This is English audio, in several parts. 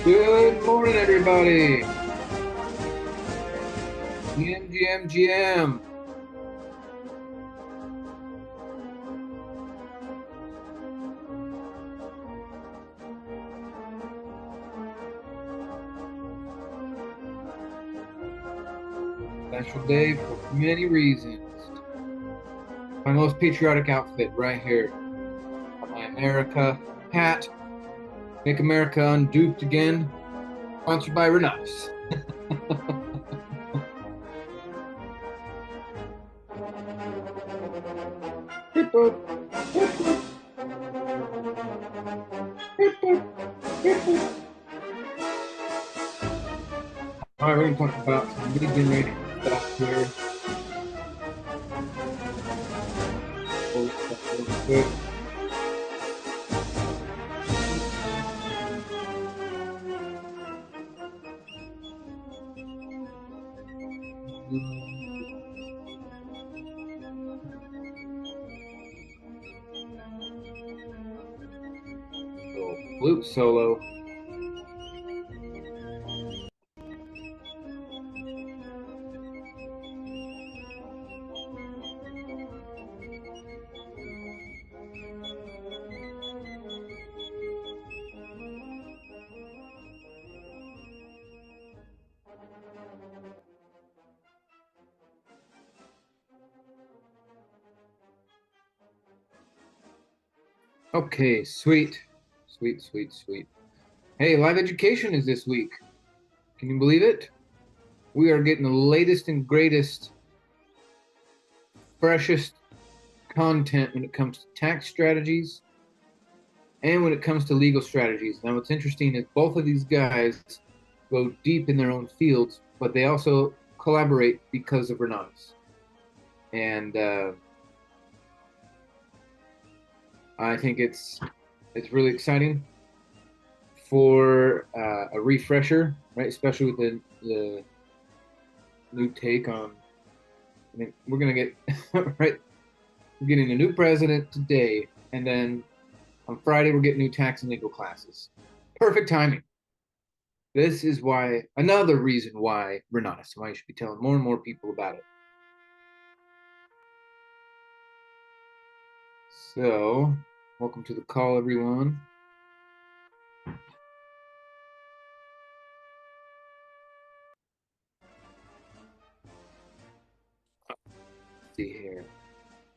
Good morning, everybody. GM. Special day for many reasons. My most patriotic outfit right here. Got my America hat. Make America unduped again. Sponsored by Renatus. Hip, hip, hip, hip, hip, hip, hip, hip. All right, we're going to talk about some lead generation stuff here. Pull this up real quick. Little flute solo. Okay, sweet. Sweet, sweet, sweet. Hey, live education is this week. Can you believe it? We are getting the latest and greatest, freshest content when it comes to tax strategies and when it comes to legal strategies. Now, what's interesting is both of these guys go deep in their own fields, but they also collaborate because of Renatus. And I think it's really exciting for a refresher, right? Especially with the new take on. I mean, we're gonna get right. We're getting a new president today, and then on Friday we're getting new tax and legal classes. Perfect timing. This is why another reason why Renatus, why you should be telling more and more people about it. So, welcome to the call, everyone. Let's see here.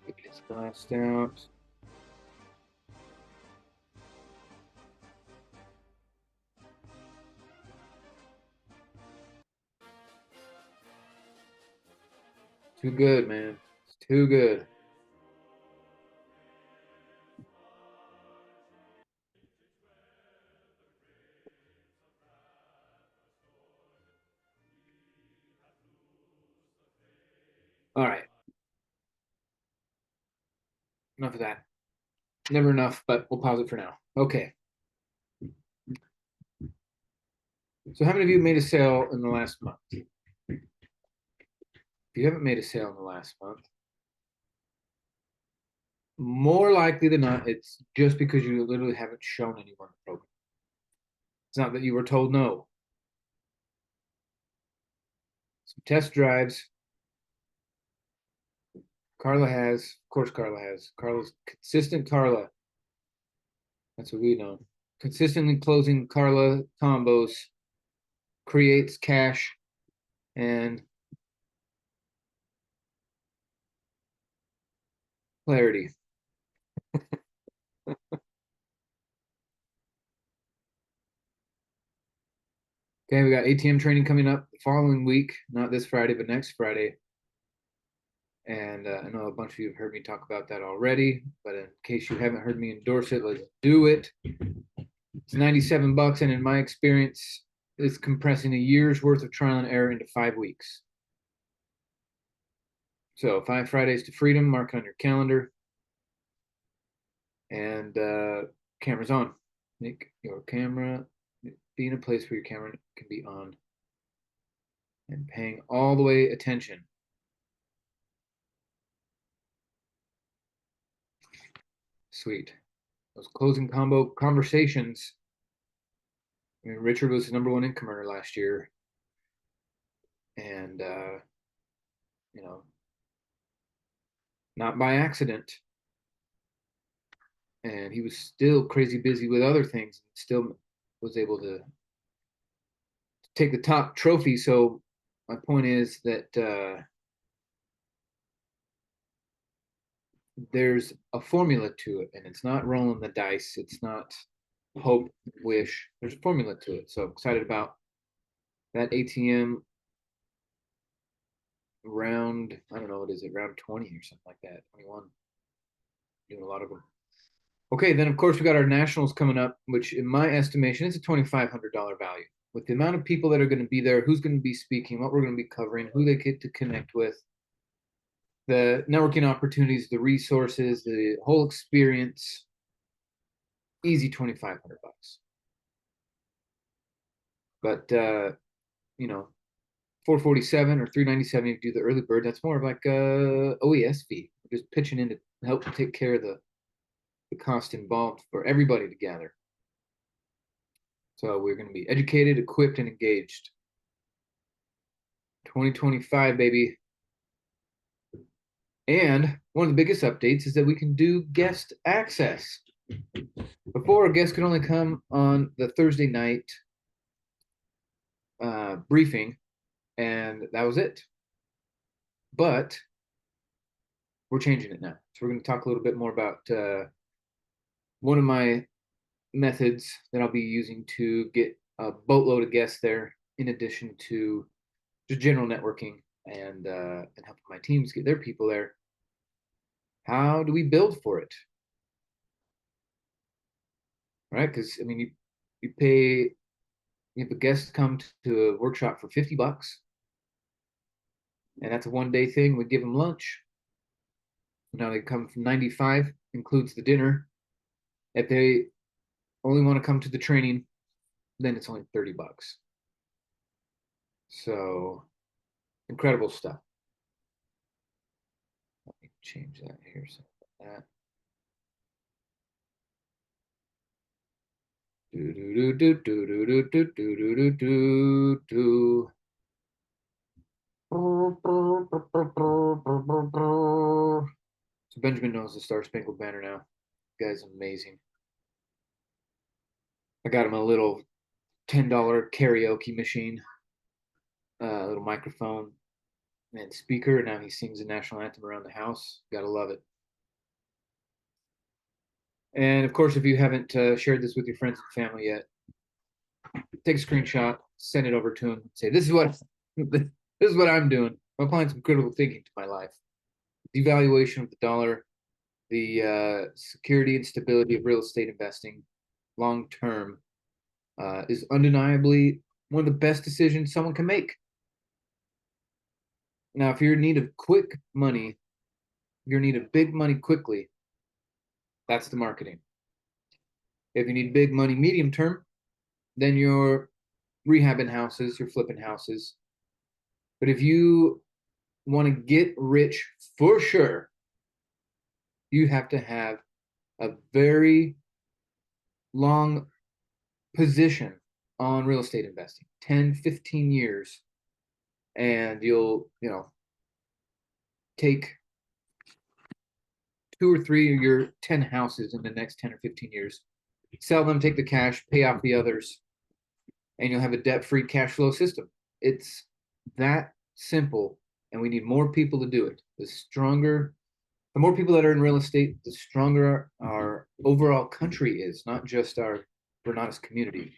Get this blast out. Too good, man. It's too good. All right. Enough of that. Never enough, but we'll pause it for now. Okay. So, how many of you made a sale in the last month? If you haven't made a sale in the last month, more likely than not, it's just because you literally haven't shown anyone the program. It's not that you were told no. Some test drives. Carla has, of course, Carla has. Carla's consistent Carla. That's what we know. Consistently closing Carla combos creates cash and clarity. Okay, we got ATM training coming up the following week, not this Friday, but next Friday. And I know a bunch of you have heard me talk about that already, but in case you haven't heard me endorse it, let's do it. It's 97 bucks, and in my experience, it's compressing a year's worth of trial and error into 5 weeks. So 5 Fridays to freedom, mark it on your calendar, and camera's on. Make your camera be in a place where your camera can be on and paying all the way attention. Sweet. Those closing combo conversations I mean, Richard was the number one income earner last year, and you know, not by accident. And he was still crazy busy with other things, and still was able to take the top trophy. So my point is that there's a formula to it, and it's not rolling the dice. It's not hope, wish. There's a formula to it. So excited about that ATM round. I don't know, what is it, round 20 or something like that, 21. Doing a lot of them. Okay, then of course we got our nationals coming up, which in my estimation is a $2,500 value. With the amount of people that are going to be there, who's going to be speaking, what we're going to be covering, who they get to connect with, the networking opportunities, the resources, the whole experience, easy 2,500 bucks. But you know, 447 or 397 if you do the early bird, that's more of like a OES fee. We're just pitching in to help take care of the cost involved for everybody to gather. So we're going to be educated, equipped, and engaged. 2025, baby. And one of the biggest updates is that we can do guest access. Before, a guest could only come on the Thursday night briefing, and that was it. But we're changing it now. So we're going to talk a little bit more about one of my methods that I'll be using to get a boatload of guests there, in addition to just general networking and helping my teams get their people there. How do we build for it? Right? Because I mean, you pay, if a guest come to a workshop for 50 bucks, and that's a 1 day thing, we give them lunch. Now they come from 95, includes the dinner. If they only want to come to the training, then it's only 30 bucks. So incredible stuff. Let me change that here. So that. Do do do do do do do do do do do. So Benjamin knows the Star Spangled Banner now. The guy's amazing. I got him a little $10 karaoke machine, a little microphone and speaker. And now he sings the national anthem around the house. Gotta love it. And of course, if you haven't shared this with your friends and family yet, take a screenshot, send it over to them, say, "This is what I'm doing. I'm applying some critical thinking to my life. Devaluation of the dollar, the security and stability of real estate investing, long term, is undeniably one of the best decisions someone can make. Now, if you're in need of quick money, if you're in need of big money quickly, that's the marketing. If you need big money medium term, then you're rehabbing houses, you're flipping houses. But if you want to get rich for sure, you have to have a very long position on real estate investing, 10, 15 years. And you'll, take 2 or 3 of your 10 houses in the next 10 or 15 years, sell them, take the cash, pay off the others, and you'll have a debt-free cash flow system. It's that simple, and we need more people to do it. The more people that are in real estate, the stronger our overall country is, not just our Vernatus community.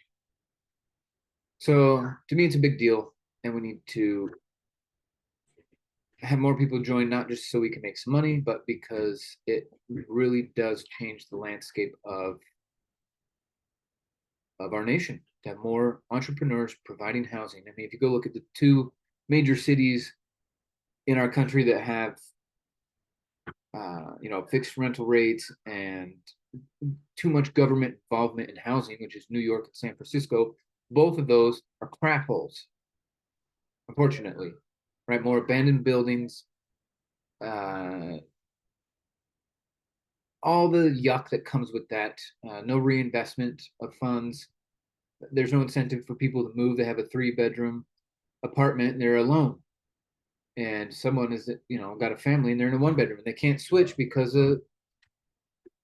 So to me, it's a big deal, and we need to have more people join, not just so we can make some money, but because it really does change the landscape of our nation, to have more entrepreneurs providing housing. I mean, if you go look at the two major cities in our country that have fixed rental rates and too much government involvement in housing, which is New York and San Francisco, both of those are crap holes, unfortunately. Right, more abandoned buildings, all the yuck that comes with that, no reinvestment of funds, There's no incentive for people to move. They have a 3 bedroom apartment and they're alone. And someone is, got a family and they're in a 1 bedroom and they can't switch because there's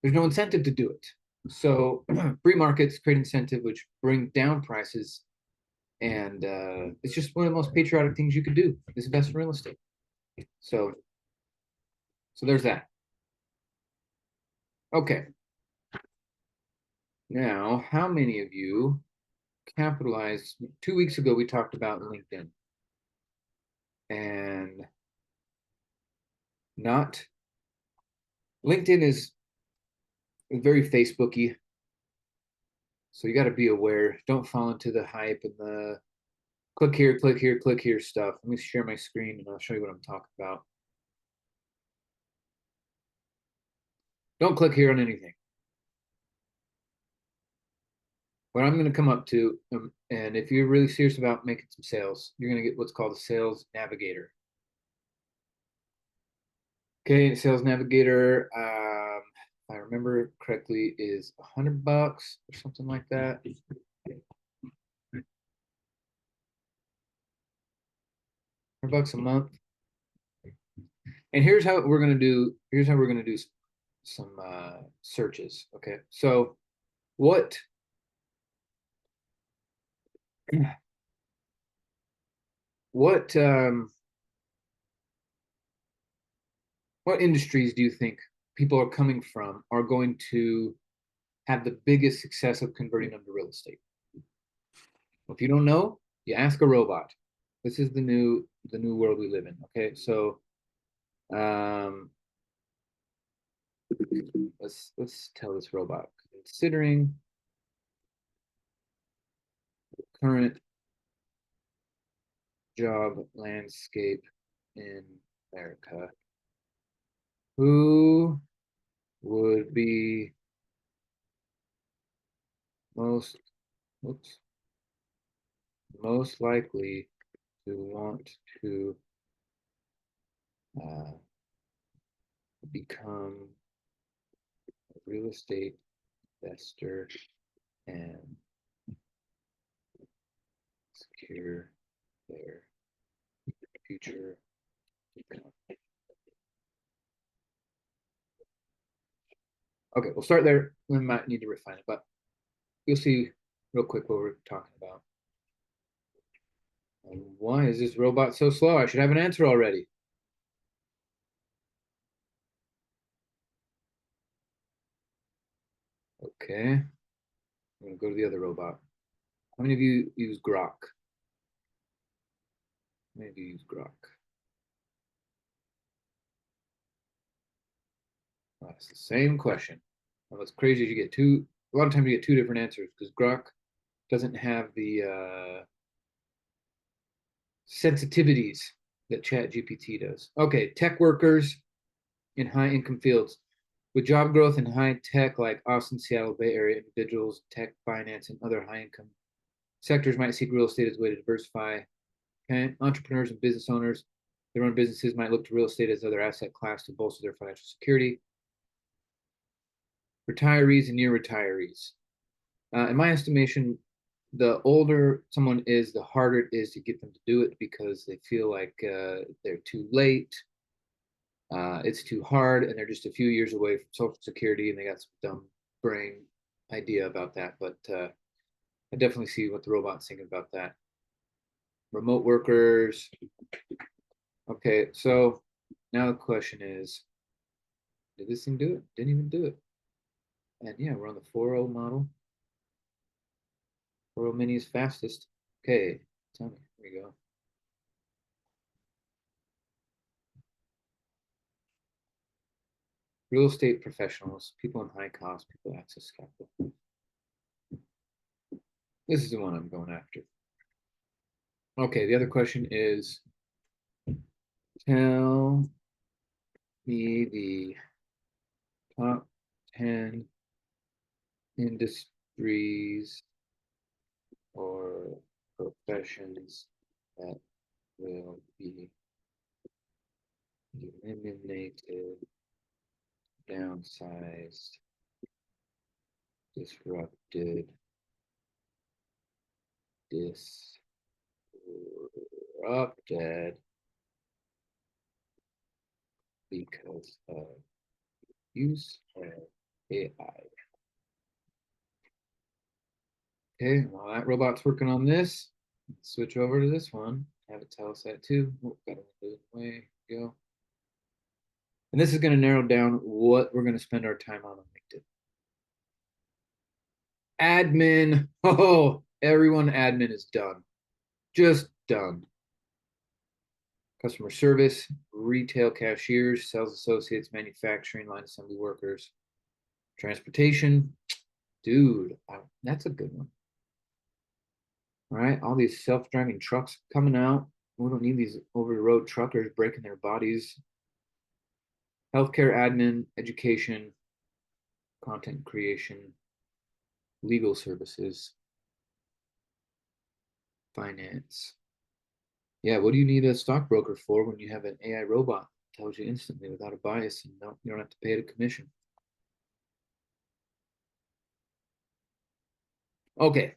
no incentive to do it. So free markets create incentive, which bring down prices. And it's just one of the most patriotic things you could do is invest in real estate. So, so there's that. Okay. Now, how many of you capitalized? 2 weeks ago, we talked about LinkedIn and not LinkedIn is very Facebooky. So you got to be aware. Don't fall into the hype and the click here, click here, click here stuff. Let me share my screen and I'll show you what I'm talking about. Don't click here on anything. What I'm going to come up to, and if you're really serious about making some sales, you're going to get what's called a sales navigator. Okay, sales navigator, if I remember correctly, is $100 or something like that. $100 a month. And here's how we're going to do. Here's how we're going to do some searches. Okay, so what what what industries do you think people are coming from are going to have the biggest success of converting them to real estate? If you don't know, you ask a robot. This is the new world we live in. Okay, so um, let's tell this robot, considering the current job landscape in America, who would be most oops, most likely to want to uh, become a real estate investor and secure their future income. Okay, we'll start there. We might need to refine it, but you'll see real quick what we're talking about. And why is this robot so slow? I should have an answer already. Okay, I'm gonna go to the other robot. How many of you use Grok? How many of you use Grok? Oh, it's the same question. Well, what's crazy is you get a lot of times you get two different answers because Grok doesn't have the sensitivities that Chat GPT does. Okay, tech workers in high income fields. With job growth in high tech like Austin, Seattle, Bay Area, individuals, tech, finance, and other high income sectors might seek real estate as a way to diversify. Okay? Entrepreneurs and business owners that run businesses might look to real estate as another asset class to bolster their financial security. Retirees and near retirees. In my estimation, the older someone is, the harder it is to get them to do it because they feel like they're too late. It's too hard, and they're just a few years away from Social Security, and they got some dumb brain idea about that. But I definitely see what the robot's thinking about that. Remote workers. Okay, so now the question is, did this thing do it? Didn't even do it. And yeah, we're on the 4.0 model. 4.0 mini is fastest. Okay, tell me. Here we go. Real estate professionals, people in high cost, people access capital. This is the one I'm going after. Okay, the other question is, tell me the top 10 industries or professions that will be eliminated, downsized, disrupted, disrupted because of use of AI. Okay, while that robot's working on this, let's switch over to this one. Have it tell us that too. Oh, got a window in the way. Go. And this is going to narrow down what we're going to spend our time on LinkedIn. Admin. Oh, everyone admin is done. Just done. Customer service, retail cashiers, sales associates, manufacturing, line assembly workers, transportation. Dude, that's a good one. All right, all these self-driving trucks coming out. We don't need these over-the-road truckers breaking their bodies. Healthcare admin, education, content creation, legal services, finance. Yeah, what do you need a stockbroker for when you have an AI robot that tells you instantly without a bias and you don't have to pay it a commission? Okay.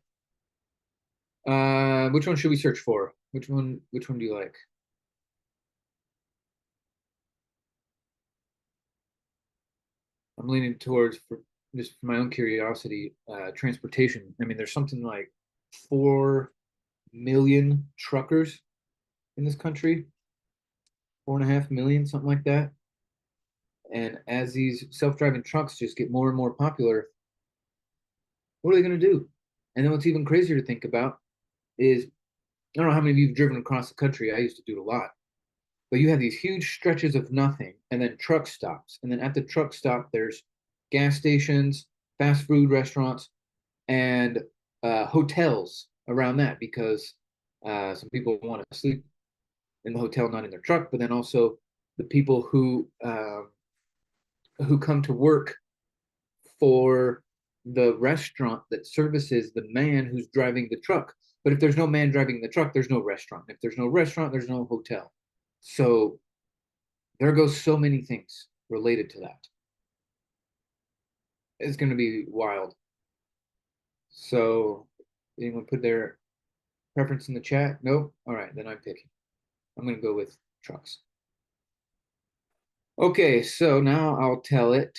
Which one should we search for? Which one do you like? I'm leaning towards for just for my own curiosity, transportation. I mean, there's something like 4 million truckers in this country, 4.5 million, something like that. And as these self-driving trucks just get more and more popular, what are they going to do? And then what's even crazier to think about is I don't know how many of you have driven across the country. I used to do it a lot. But you have these huge stretches of nothing and then truck stops. And then at the truck stop, there's gas stations, fast food restaurants, and hotels around that because some people want to sleep in the hotel, not in their truck. But then also the people who come to work for the restaurant that services the man who's driving the truck. But if there's no man driving the truck, there's no restaurant. If there's no restaurant, there's no hotel. So there goes so many things related to that. It's going to be wild. So anyone put their preference in the chat? Nope. All right, then I'm picking. I'm going to go with trucks. Okay, so now I'll tell it.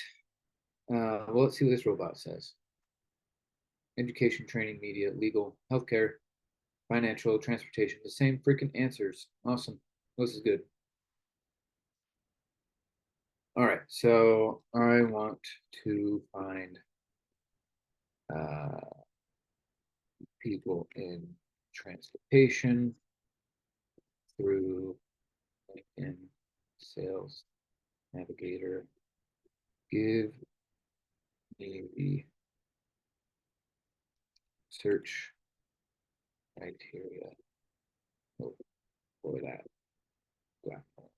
Well, let's see what this robot says. Education, training, media, legal, healthcare, financial, transportation. The same freaking answers. Awesome. This is good. All right, so I want to find uh, people in transportation through LinkedIn Sales Navigator. Give me the search criteria for that platform.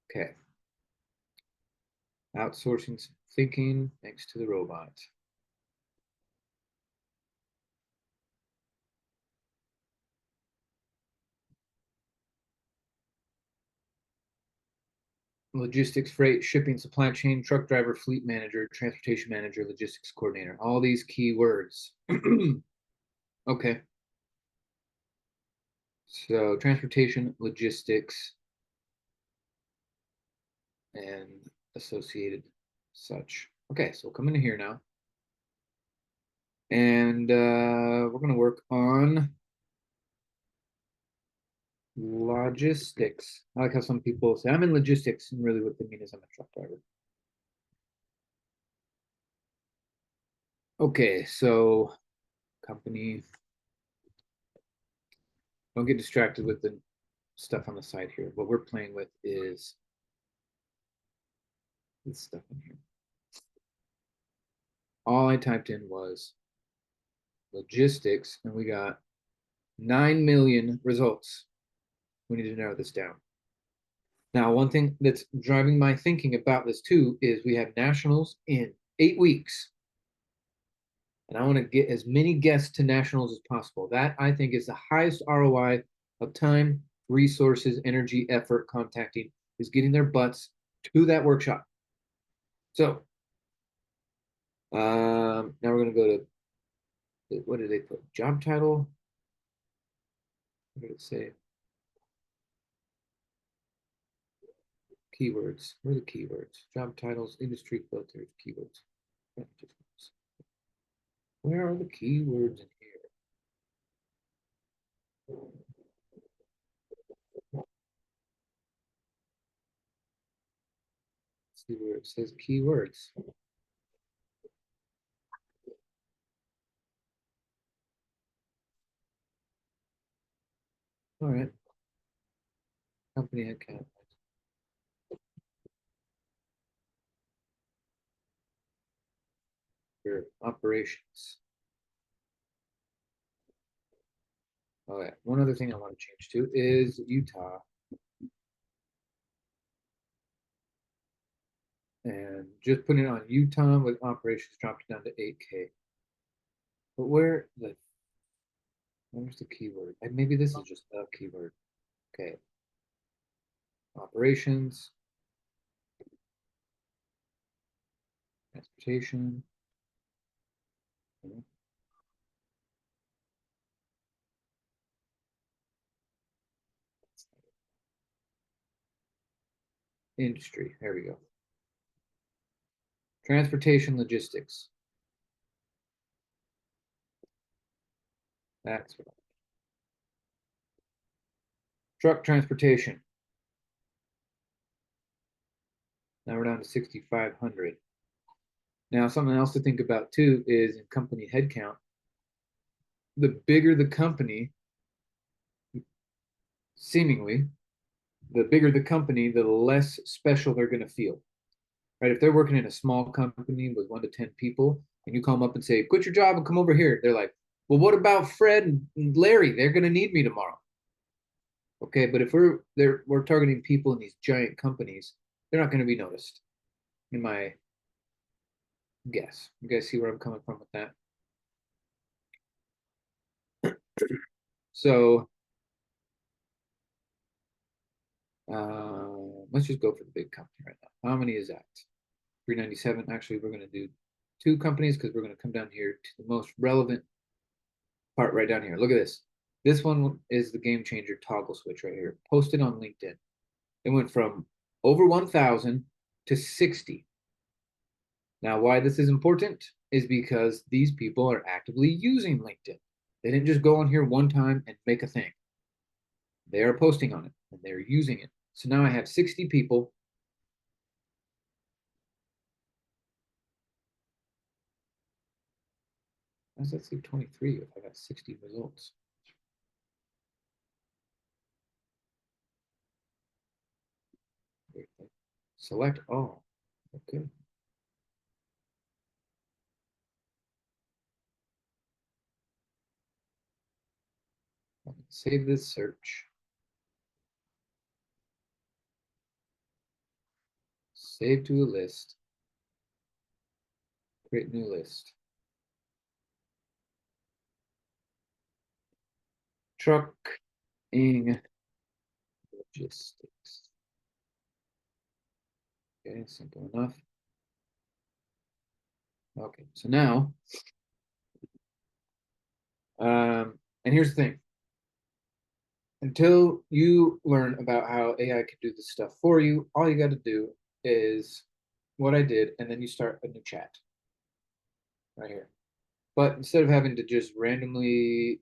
Okay. Outsourcing thinking next to the robot. Logistics, freight, shipping, supply chain, truck driver, fleet manager, transportation manager, logistics coordinator. All these keywords. Okay. So transportation, logistics, and associated such. Okay, so we'll come into here now. And we're going to work on logistics. I like how some people say, I'm in logistics, and really what they mean is I'm a truck driver. Okay, so company. Don't get distracted with the stuff on the side here. What we're playing with is this stuff in here. All I typed in was logistics, and we got 9 million results. We need to narrow this down. Now, one thing that's driving my thinking about this too is we have nationals in 8 weeks. And I want to get as many guests to nationals as possible. That I think is the highest ROI of time, resources, energy, effort, contacting is getting their butts to that workshop. So now we're going to go to what did they put? Job title? What did it say? Keywords. Where are the keywords? Job titles, industry filters, keywords. Where are the keywords in here? Let's see where it says keywords. All right. Company headcount. Your operations. Oh yeah. One other thing I want to change to is Utah. And just putting it on Utah with operations dropped it down to 8K. But where's the keyword? And maybe this is just a keyword. Okay. Operations, transportation. Industry. There we go. Transportation logistics. That's what. Truck transportation. Now we're down to 6,500. Now, something else to think about too is in company headcount. The bigger the company, seemingly, the bigger the company, the less special they're going to feel. Right? If they're working in a small company with 1 to 10 people, and you call them up and say, "Quit your job and come over here," they're like, "Well, what about Fred and Larry? They're going to need me tomorrow." Okay, but if we're targeting people in these giant companies, they're not going to be noticed. In my guess, you guys see where I'm coming from with that. So let's just go for the big company right now. How many is that? 397. Actually, we're going to do 2 companies because we're going to come down here to the most relevant part right down here. Look at this. This one is the game changer toggle switch right here. Posted on LinkedIn. It went from over 1,000 to 60. Now, why this is important is because these people are actively using LinkedIn. They didn't just go on here one time and make a thing. They are posting on it and they're using it. So now I have 60 people. Why does that say 23 if I got 60 results? Select all. Okay. Save this search. Save to a list. Create new list. Trucking logistics. Okay, simple enough. Okay, so now, and here's the thing. Until you learn about how AI can do this stuff for you, all you got to do is what I did, and then you start a new chat right here. But instead of having to just randomly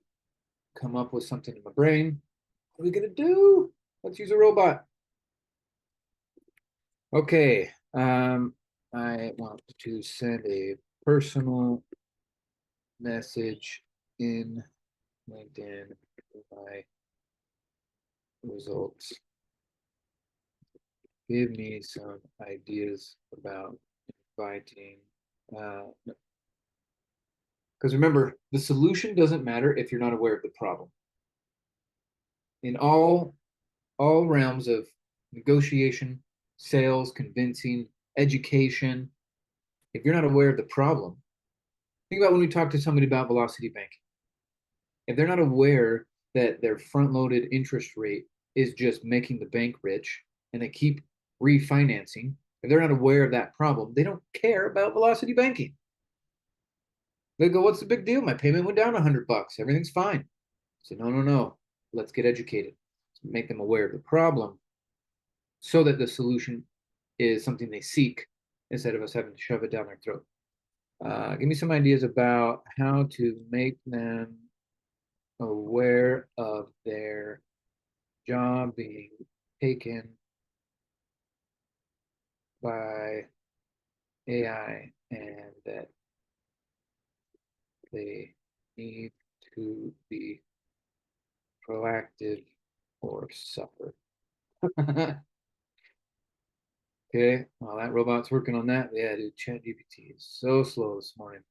come up with something in my brain, what are we gonna do? Let's use a robot. Okay. I want to send a personal message in LinkedIn for my results. Give me some ideas about inviting. Because remember, the solution doesn't matter if you're not aware of the problem. In all realms of negotiation, sales, convincing, education, if you're not aware of the problem, think about when we talk to somebody about velocity banking. If they're not aware that their front loaded interest rate is just making the bank rich and they keep refinancing, if they're not aware of that problem, they don't care about velocity banking. They go, "What's the big deal? My payment went down $100. Everything's fine." So no, no, no. Let's get educated. Make them aware of the problem so that the solution is something they seek instead of us having to shove it down their throat. Give me some ideas about how to make them aware of their job being taken by AI and that they need to be proactive or suffer. Okay, well, that robot's working on that. Yeah, dude, ChatGPT is so slow this morning.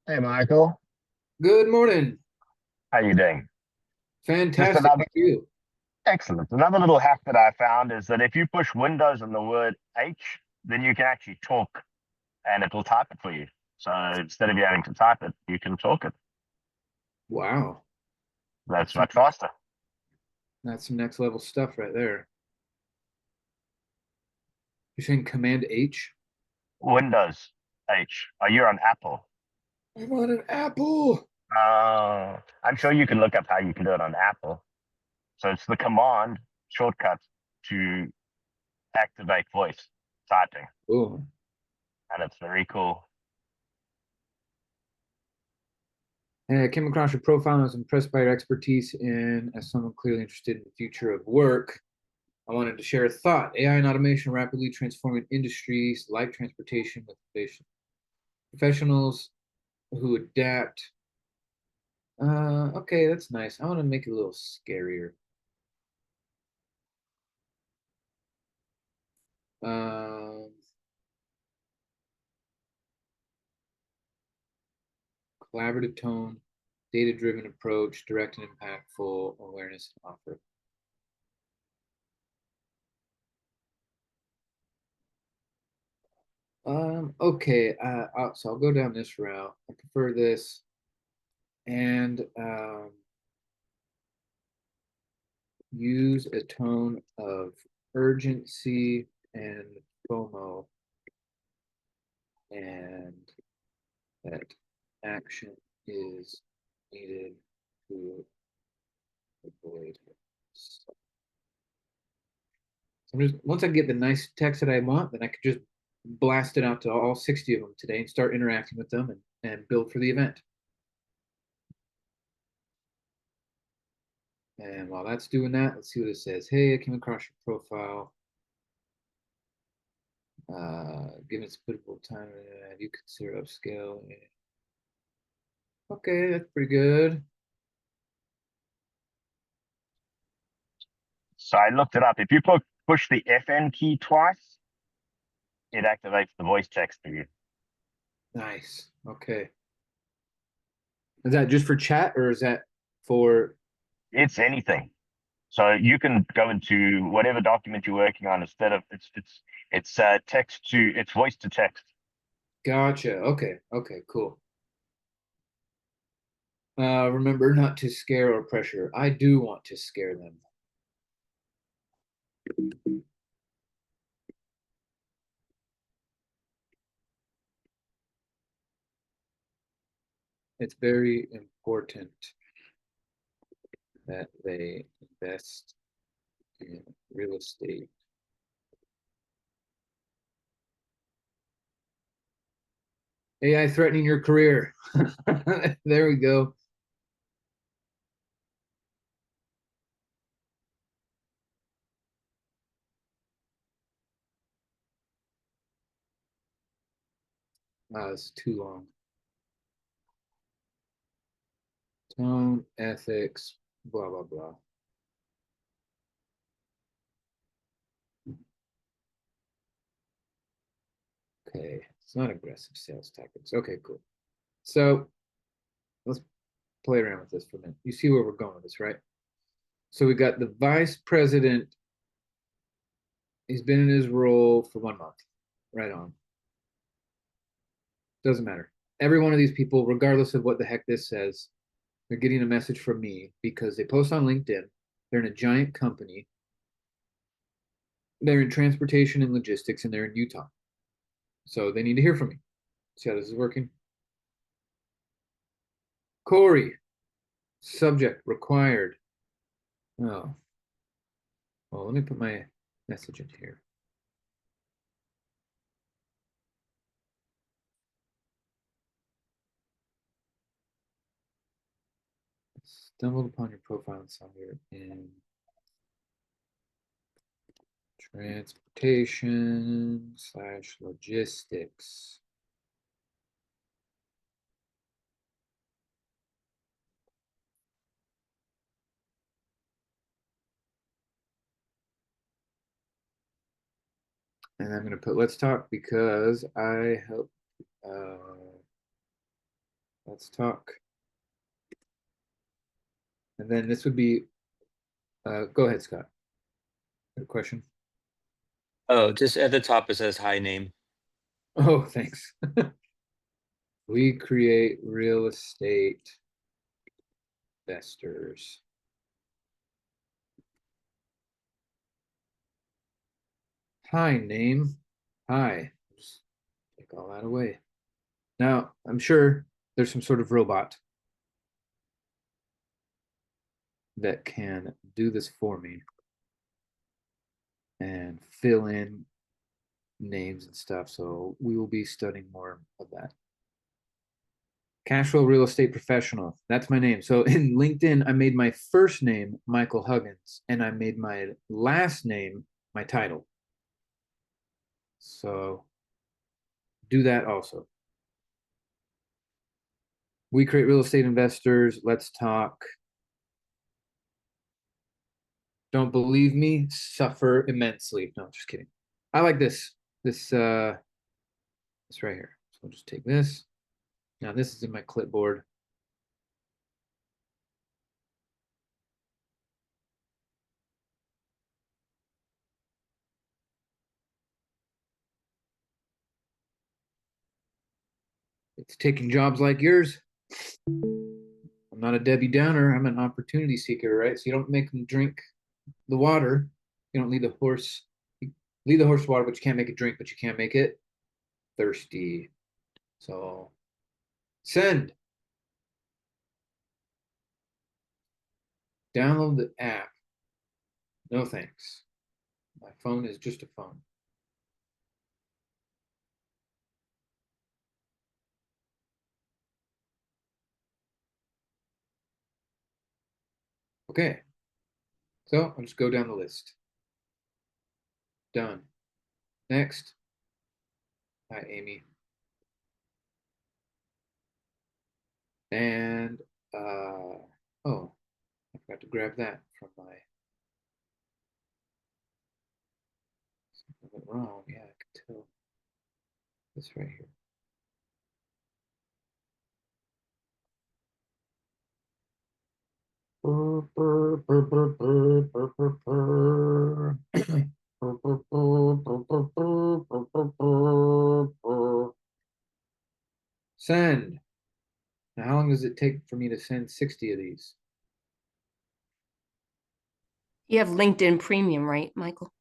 Hey Michael, Good morning. how you doing? Just Fantastic. How another are you? excellent. Another little hack that I found is that if you push Windows and the word H, then you can actually talk and it will type it for you. So instead of you having to type it, you can talk it. Wow. That's That's much faster. that's some next level stuff right there. You're saying Command H? Windows H. Oh, you're on Apple. I'm on an Apple. I'm sure you can look up how you can do it on Apple. So it's the command shortcut to activate voice typing, Oh, and it's very cool. hey, I came across your profile and I was impressed by your expertise in as someone clearly interested in the future of work. I wanted to share a thought. AI and automation rapidly transforming industries like transportation with innovation. Professionals who adapt. Okay, that's nice. I want to make it a little scarier. Um, Collaborative tone, data-driven approach, direct and impactful awareness and offer. Okay, so I'll go down this route. I prefer this, and use a tone of urgency and FOMO, and that action is needed to avoid. So once I get the nice text that I want, then I could just blast it out to all 60 of them today and start interacting with them and build for the event. And while that's doing that, let's see what it says. Hey, I came across your profile. Given its applicable time, you consider upscale. Okay, that's pretty good. So I looked it up. If you push the FN key twice, it activates the voice text for you. Nice. Okay. Is that just for chat or is that for? It's anything. So you can go into whatever document you're working on instead of it's text to it's voice to text. Gotcha. Okay. Okay, cool. Remember not to scare or pressure. I do want to scare them. It's very important that they invest in real estate. AI threatening your career. There we go. It's too long. Tone, ethics, blah, blah, blah. Okay. It's not aggressive sales tactics. Okay, cool. So let's play around with this for a minute. You see where we're going with this, right? So we got the vice president. He's been in his role for 1 month. Right on. Doesn't matter. Every one of these people, regardless of what the heck this says, They're getting a message from me because they post on LinkedIn. They're in a giant company. They're in transportation and logistics, and they're in Utah. So they need to hear from me. See how this is working? Corey, subject required. Oh, well, let me put my message in here. Stumbled upon your profile somewhere in transportation/logistics. And I'm going to put let's talk because I help. Let's talk. And then this would be, go ahead, Scott. Good question. Oh, just at the top it says hi name. Oh, thanks. We create real estate investors. Hi, name. Hi. Just take all that away. Now, I'm sure there's some sort of robot that can do this for me and fill in names and stuff. So we will be studying more of that. Cashflow real estate professional. That's my name. So in LinkedIn, I made my first name Michael Huggins, and I made my last name my title. So do that also. We create real estate investors. Let's talk. Don't believe me? Suffer immensely. No, just kidding. I like this. This right here. So I'll just take this. Now this is in my clipboard. It's taking jobs like yours. I'm not a Debbie Downer. I'm an opportunity seeker, right? So you don't make them drink the water. You don't lead the horse. You lead the horse to water, but you can't make it drink, but you can't make it thirsty. So send. Download the app. No thanks. My phone is just a phone. Okay. So I'll just go down the list. Done. Next. Hi, Amy. And oh, I forgot to grab that from my something went wrong. Yeah, I can tell. This right here. Send. Now, how long does it take for me to send 60 of these? You have LinkedIn Premium, right, Michael?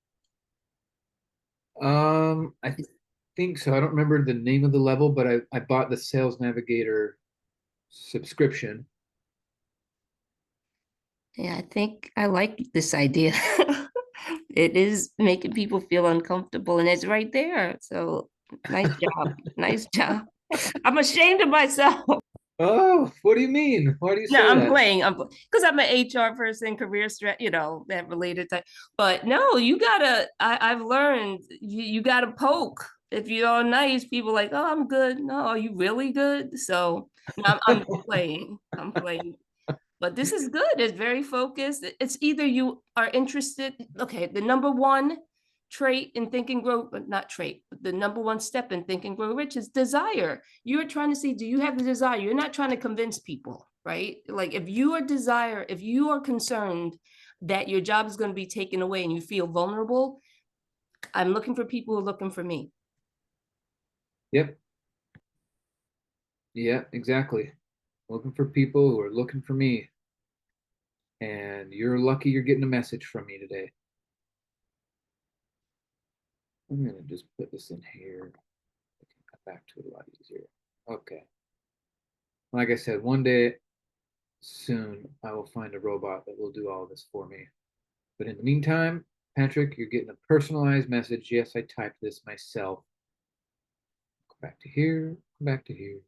I think so. I don't remember the name of the level, but I bought the Sales Navigator subscription. Yeah, I think I like this idea. It is making people feel uncomfortable, and it's right there. So nice job. Nice job. I'm ashamed of myself. Oh, what do you mean? Why do you No, say I'm that? playing. I'm because I'm an HR person, career that related to. But no, you gotta. I've learned you gotta poke. If you're nice, people like, oh, I'm good. No, are you really good? So no, I'm playing. I'm playing. But this is good. It's very focused. It's either you are interested. Okay, the number one trait in Think and Grow, but not trait, but the number one step in Think and Grow Rich is desire. You're trying to see, do you have the desire? You're not trying to convince people, right? Like if you are desire, if you are concerned that your job is going to be taken away and you feel vulnerable, I'm looking for people who are looking for me. Yep. Yeah, exactly. looking for people who are looking for me. And you're lucky you're getting a message from me today. I'm gonna just put this in here. I can come back to it a lot easier. Okay. Like I said, one day soon I will find a robot that will do all this for me. But in the meantime, Patrick, you're getting a personalized message. Yes, I typed this myself. Go back to here, come back to here.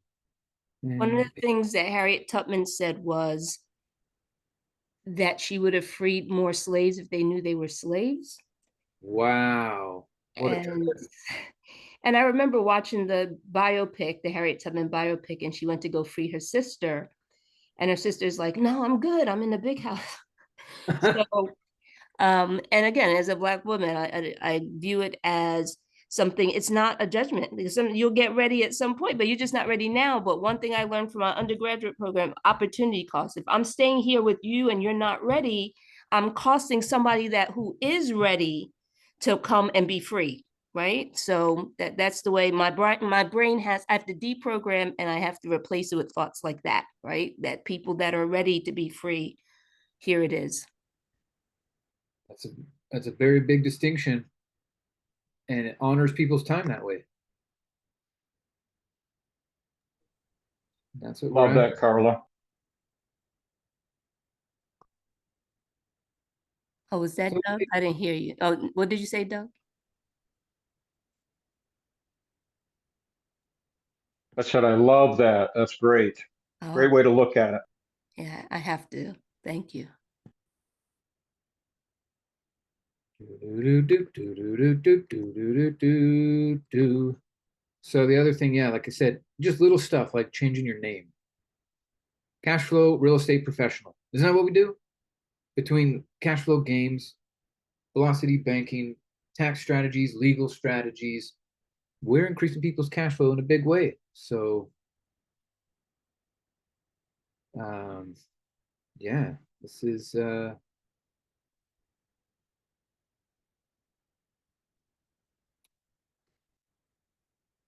One of the things that Harriet Tubman said was that she would have freed more slaves if they knew they were slaves. Wow. What a And and I remember watching the biopic, the Harriet Tubman biopic, and she went to go free her sister. And her sister's like, no, I'm good. I'm in the big house. So and again, as a Black woman, I view it as something, it's not a judgment because you'll get ready at some point, but you're just not ready now. But one thing I learned from my undergraduate program, opportunity cost. If I'm staying here with you and you're not ready, I'm costing somebody that who is ready to come and be free. Right. So that's the way my brain has, I have to deprogram and I have to replace it with thoughts like that. Right. That people that are ready to be free, here it is. That's a that's a very big distinction, and it honors people's time that way. That's what Love we're that, Carla. Oh, was that Doug? I didn't hear you. Oh, what did you say, Doug? I said, I love that. That's great. Great Oh, way to look at it. yeah, I have to. Thank you. So the other thing, yeah, like I said, just little stuff like changing your name. Cash flow, real estate professional. Isn't that what we do? Between cash flow games, velocity banking, tax strategies, legal strategies, we're increasing people's cash flow in a big way. So, um, yeah, this is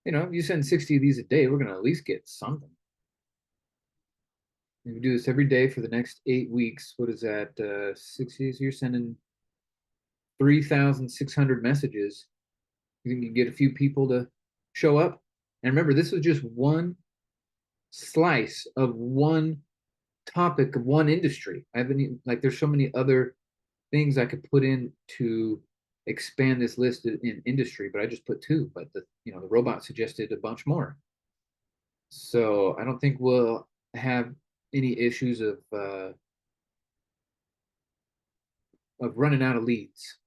you send 60 of these a day, we're gonna at least get something. If you do this every day for the next 8 weeks, what is that? 60, so you're sending 3,600 messages. You think you can get a few people to show up? And remember, this was just one slice of one topic of one industry. I haven't even, like, there's so many other things I could put in to expand this list in industry, but I just put two. But the robot suggested a bunch more. So I don't think we'll have any issues of running out of leads.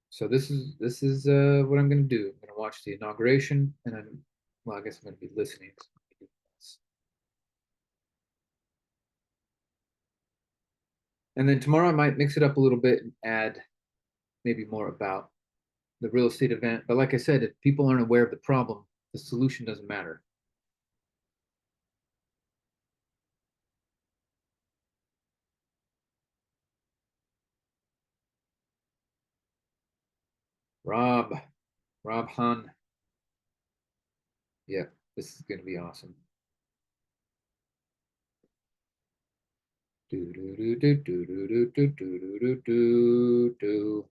So this is what I'm going to do. I'm going to watch the inauguration, and I guess I'm going to be listening. And then tomorrow I might mix it up a little bit and add maybe more about the real estate event. But like I said, if people aren't aware of the problem, the solution doesn't matter. Rob, Rob Hun. Yeah, this is going to be awesome. Do do do do do do do do do do do do.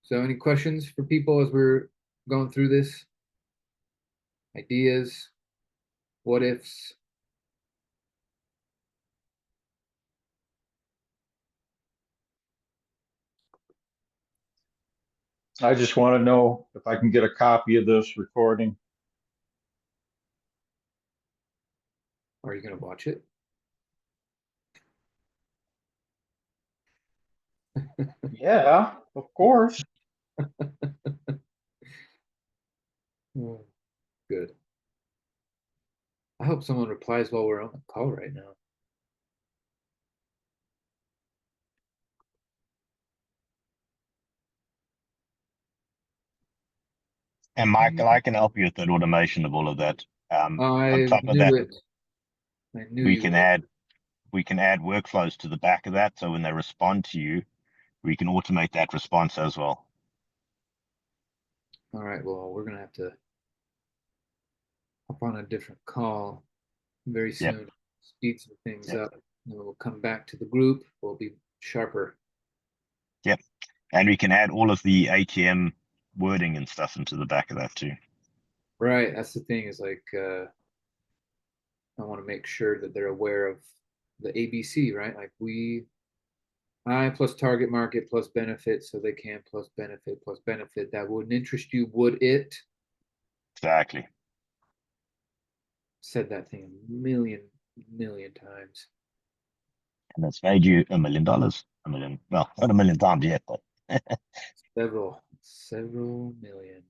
So, any questions for people as we're going through this? Ideas, what ifs? I just want to know if I can get a copy of this recording. Are you going to watch it? Yeah, of course. Oh, good. I hope someone replies while we're on the call right now. And Michael, I can help you with that automation of all of that. On I top of knew that, it. I knew we you can would. add workflows to the back of that. So when they respond to you, we can automate that response as well. All right, well, we're gonna have to hop on a different call very Yep. soon, speed some things Yep. up, and we'll come back to the group. We'll be sharper. Yep. And we can add all of the ATM wording and stuff into the back of that too. Right, that's the thing is like I want to make sure that they're aware of the ABC, right? Like I plus target market plus benefit, so they can plus benefit plus benefit. That wouldn't interest you, would it? Exactly. Said that thing a million times. And it's made you $1 million. A million, well, not $1 million times yet, but Several million.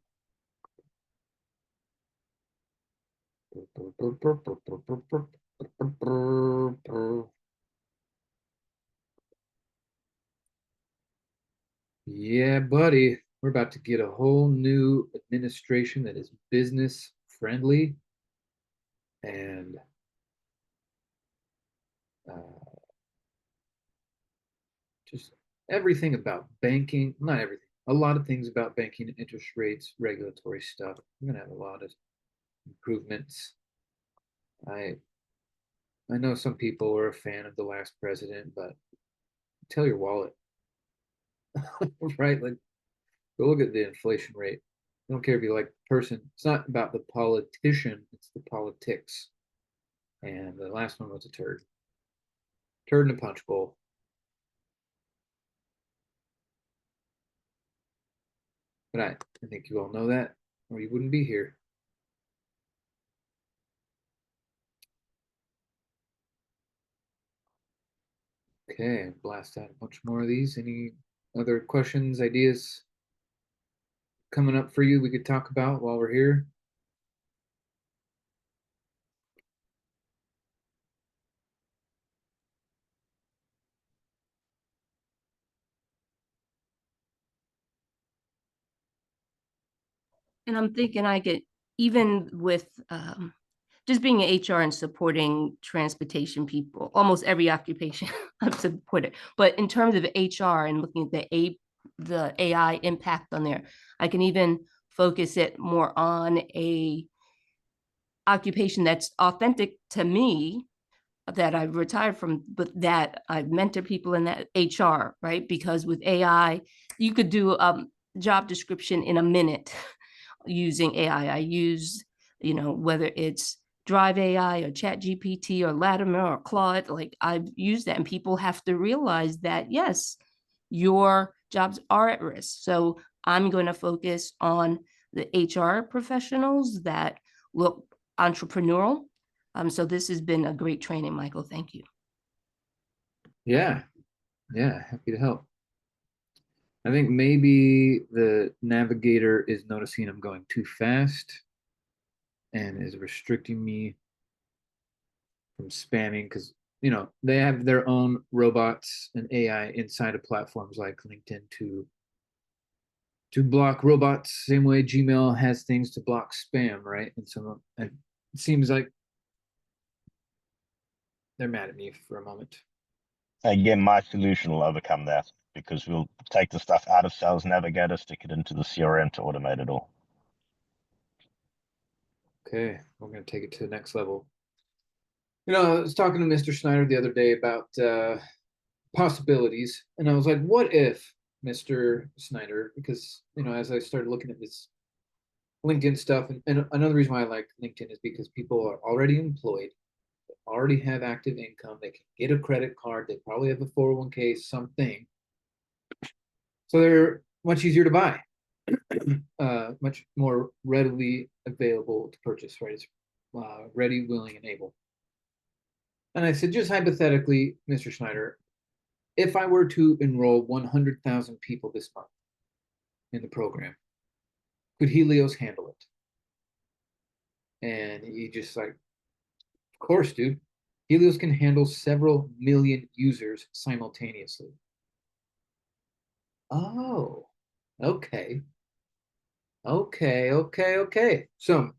Yeah, buddy. We're about to get a whole new administration that is business friendly and just everything about banking, not everything, a lot of things about banking, interest rates, regulatory stuff. We're gonna have a lot of improvements. I I know some people were a fan of the last president, but tell your wallet, right? Like go look at the inflation rate. I don't care if you like the person. It's not about the politician, it's the politics. And the last one was a turd. Turd in a punch bowl. But I think you all know that, or you wouldn't be here. Okay, blast out a bunch more of these. Any other questions, ideas coming up for you we could talk about while we're here? And I'm thinking I get, even with just being in HR and supporting transportation people, almost every occupation I've supported. But in terms of HR and looking at the AI impact on there, I can even focus it more on a occupation that's authentic to me, that I've retired from, but that I've mentored people in that HR, right? Because with AI, you could do a job description in a minute using AI. I use, whether it's Drive AI or Chat GPT or Latimer or Claude, like I've used that, and people have to realize that, yes, your jobs are at risk. So I'm going to focus on the HR professionals that look entrepreneurial. So this has been a great training, Michael. Thank you. Yeah, yeah, happy to help. I think maybe the navigator is noticing I'm going too fast and is restricting me from spamming because they have their own robots and AI inside of platforms like LinkedIn to block robots, same way Gmail has things to block spam, right? And so it seems like they're mad at me for a moment. again, my solution will overcome that because we'll take the stuff out of Sales Navigator, stick it into the CRM to automate it all. Okay, we're going to take it to the next level. I was talking to Mr. Snyder the other day about possibilities, and I was like, what if, Mr. Snyder, because, as I started looking at this LinkedIn stuff, and another reason why I like LinkedIn is because people are already employed, they already have active income, they can get a credit card, they probably have a 401k, something. So they're much easier to buy, much more readily available to purchase, right? It's ready, willing, and able. And I said, just hypothetically, Mr. Schneider, if I were to enroll 100,000 people this month in the program, could Helios handle it? And he just like, of course, dude. Helios can handle several million users simultaneously. Oh, okay. Okay. So,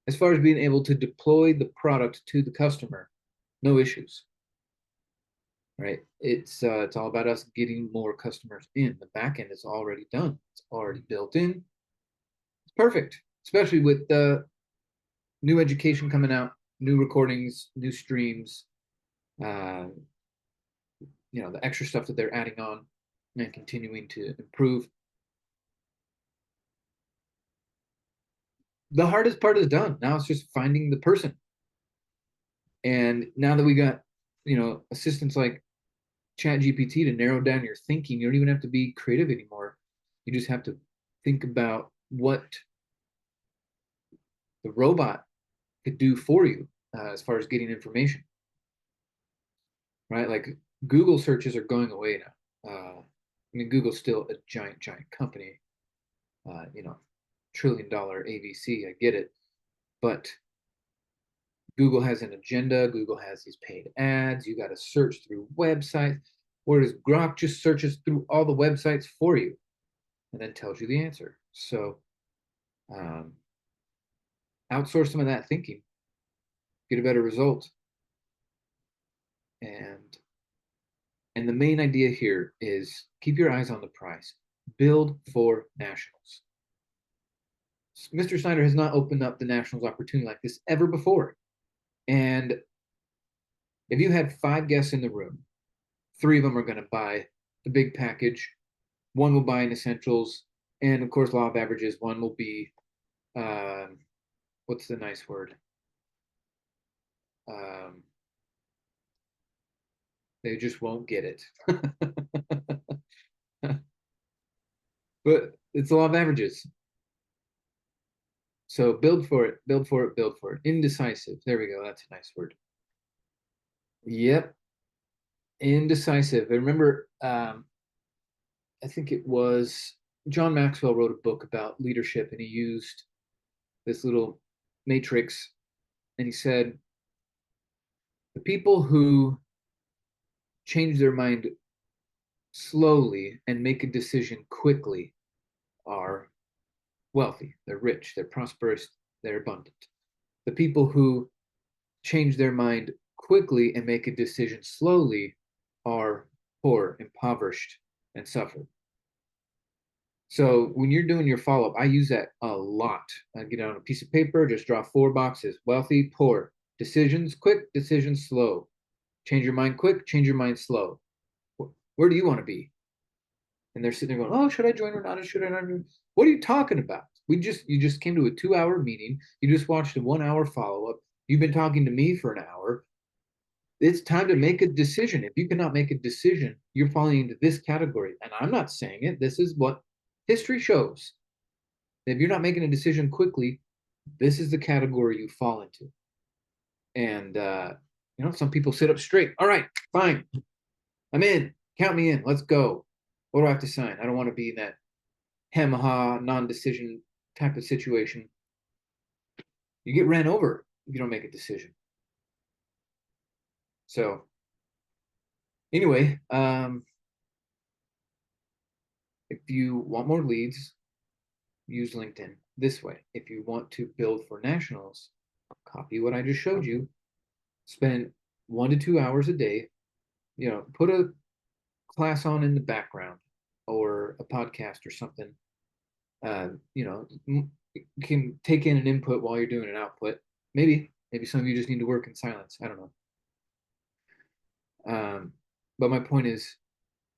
as far as being able to deploy the product to the customer, no issues. Right? It's all about us getting more customers in. The back end is already done. It's already built in. perfect, especially with the new education coming out, new recordings, new streams, uh, the extra stuff that they're adding on and continuing to improve. The hardest part is done. Now it's just finding the person. And now that we got, assistants like Chat GPT to narrow down your thinking, you don't even have to be creative anymore. You just have to think about what the robot could do for you as far as getting information, right? Like Google searches are going away now. Google's still a giant, giant company, $1 trillion AVC. I get it, but Google has an agenda. Google has these paid ads. You got to search through websites. Whereas Grok just searches through all the websites for you and then tells you the answer. So outsource some of that thinking, get a better result. And the main idea here is keep your eyes on the prize. Build for nationals. Mr. Snyder has not opened up the nationals opportunity like this ever before. And if you had 5 guests in the room, 3 of them are going to buy the big package. 1 will buy an essentials. And of course, law of averages. 1 will be, what's the nice word? They just won't get it. But it's the law of averages. So build for it, build for it, build for it. Indecisive. There we go. That's a nice word. Yep. Indecisive. I remember, I think it was John Maxwell wrote a book about leadership, and he used this little matrix, and he said, the people who change their mind slowly and make a decision quickly are wealthy, they're rich, they're prosperous, they're abundant. The people who change their mind quickly and make a decision slowly are poor, impoverished, and suffer. So when you're doing your follow-up, I use that a lot. I get on a piece of paper, just draw 4 boxes: wealthy, poor, decisions quick, decisions slow, change your mind quick, change your mind slow. Where do you want to be? And they're sitting there going, oh, should I join or not? Should I not? What are you talking about? You just came to a 2-hour meeting. You just watched a 1-hour follow-up. You've been talking to me for an hour. It's time to make a decision. If you cannot make a decision, you're falling into this category. And I'm not saying it. This is what history shows. If you're not making a decision quickly, this is the category you fall into. And some people sit up straight. All right, fine. I'm in. Count me in. Let's go. What do I have to sign? I don't want to be in that hem-ha, non-decision type of situation. You get ran over if you don't make a decision. So anyway, if you want more leads, use LinkedIn this way. If you want to build for nationals, copy what I just showed you. Spend 1 to 2 hours a day. Put a class on in the background or a podcast or something. You can take in an input while you're doing an output. Maybe some of you just need to work in silence. I don't know. But my point is,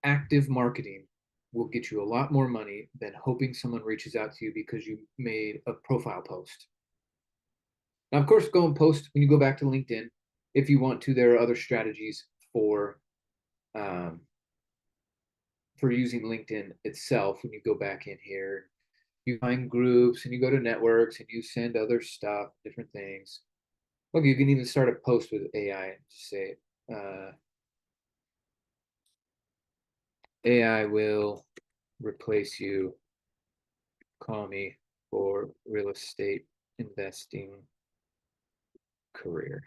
active marketing will get you a lot more money than hoping someone reaches out to you because you made a profile post. Now, of course, go and post when you go back to LinkedIn. If you want to, there are other strategies for using LinkedIn itself. When you go back in here, you find groups and you go to networks and you send other stuff, different things. Look, you can even start a post with AI and just say, AI will replace you. Call me for real estate investing career.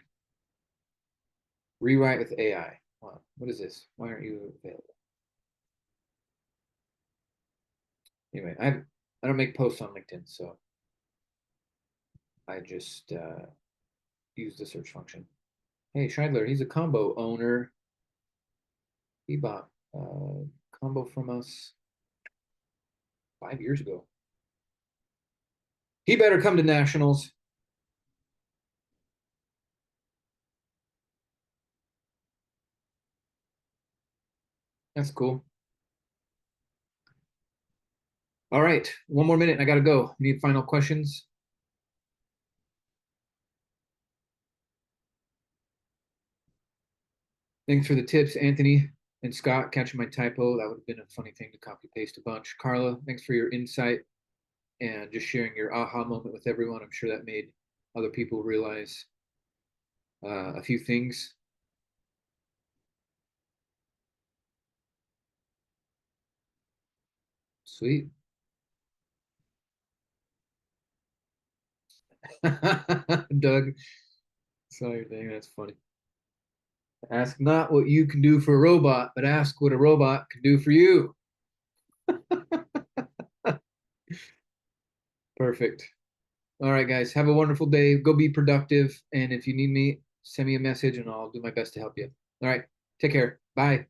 Rewrite with AI. Wow, what is this? Why aren't you available? Anyway, I don't make posts on LinkedIn, so I just use the search function. Hey, Scheidler, he's a combo owner. He bought combo from us 5 years ago. He better come to nationals. That's cool. All right, one more minute. I gotta go. Need final questions? Thanks for the tips, Anthony and Scott, catching my typo. That would have been a funny thing to copy paste a bunch. Carla, thanks for your insight and just sharing your aha moment with everyone. I'm sure that made other people realize a few things. Sweet. Doug, saw your thing. That's funny. Ask not what you can do for a robot, but ask what a robot can do for you. Perfect. All right, guys. Have a wonderful day. Go be productive. And if you need me, send me a message and I'll do my best to help you. All right. Take care. Bye.